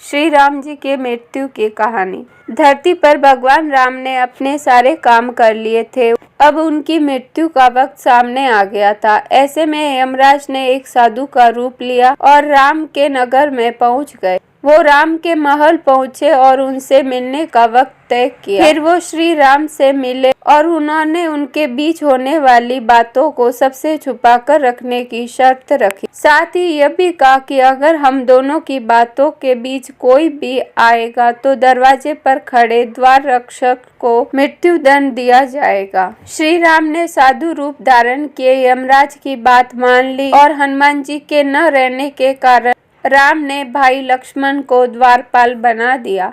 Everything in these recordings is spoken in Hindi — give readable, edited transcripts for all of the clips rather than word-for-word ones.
श्री राम जी के मृत्यु की कहानी। धरती पर भगवान राम ने अपने सारे काम कर लिए थे। अब उनकी मृत्यु का वक्त सामने आ गया था। ऐसे में यमराज ने एक साधु का रूप लिया और राम के नगर में पहुंच गए। वो राम के महल पहुंचे और उनसे मिलने का वक्त तय किया। फिर वो श्री राम से मिले और उन्होंने उनके बीच होने वाली बातों को सबसे छुपा कर रखने की शर्त रखी। साथ ही यह भी कहा कि अगर हम दोनों की बातों के बीच कोई भी आएगा तो दरवाजे पर खड़े द्वार रक्षक को मृत्यु दंड दिया जाएगा। श्री राम ने साधु रूप धारण किए यमराज की बात मान ली और हनुमान जी के न रहने के कारण राम ने भाई लक्ष्मण को द्वारपाल बना दिया।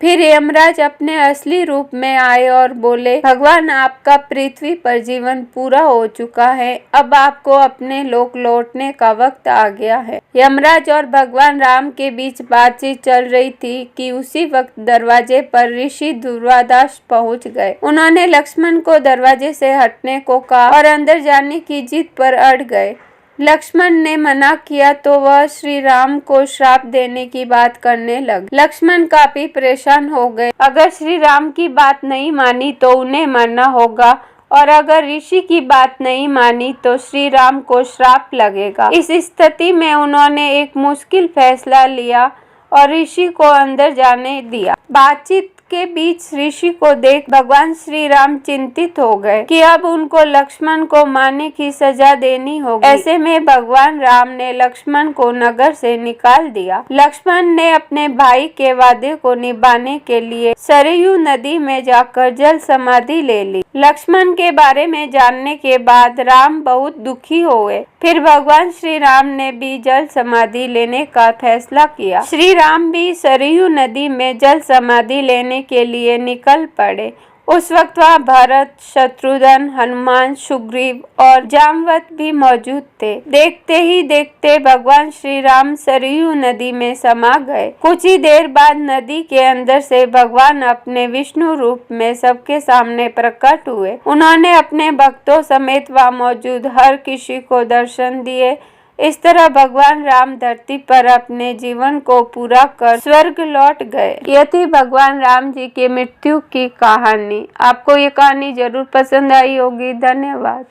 फिर यमराज अपने असली रूप में आए और बोले, भगवान आपका पृथ्वी पर जीवन पूरा हो चुका है, अब आपको अपने लोक लौटने का वक्त आ गया है। यमराज और भगवान राम के बीच बातचीत चल रही थी कि उसी वक्त दरवाजे पर ऋषि दुर्वादास पहुंच गए। उन्होंने लक्ष्मण को दरवाजे से हटने को कहा और अंदर जाने की जिद पर अड़ गए। लक्ष्मण ने मना किया तो वह श्री राम को श्राप देने की बात करने लगे। लक्ष्मण काफी परेशान हो गए। अगर श्री राम की बात नहीं मानी तो उन्हें मरना होगा और अगर ऋषि की बात नहीं मानी तो श्री राम को श्राप लगेगा। इस स्थिति में उन्होंने एक मुश्किल फैसला लिया और ऋषि को अंदर जाने दिया। बातचीत के बीच ऋषि को देख भगवान श्री राम चिंतित हो गए कि अब उनको लक्ष्मण को मारने की सजा देनी होगी। ऐसे में भगवान राम ने लक्ष्मण को नगर से निकाल दिया। लक्ष्मण ने अपने भाई के वादे को निभाने के लिए सरयू नदी में जाकर जल समाधि ले ली। लक्ष्मण के बारे में जानने के बाद राम बहुत दुखी हुए। फिर भगवान श्री राम ने भी जल समाधि लेने का फैसला किया। श्री राम भी सरयू नदी में जल समाधि लेने के लिए निकल पड़े। उस वक्त वहाँ भरत, शत्रुघ्न, हनुमान, सुग्रीव और जामवंत भी मौजूद थे। देखते ही देखते भगवान श्री राम सरयू नदी में समा गए। कुछ ही देर बाद नदी के अंदर से भगवान अपने विष्णु रूप में सबके सामने प्रकट हुए। उन्होंने अपने भक्तों समेत वहाँ मौजूद हर किसी को दर्शन दिए। इस तरह भगवान राम धरती पर अपने जीवन को पूरा कर स्वर्ग लौट गए। यह थी भगवान राम जी की मृत्यु की कहानी। आपको ये कहानी जरूर पसंद आई होगी। धन्यवाद।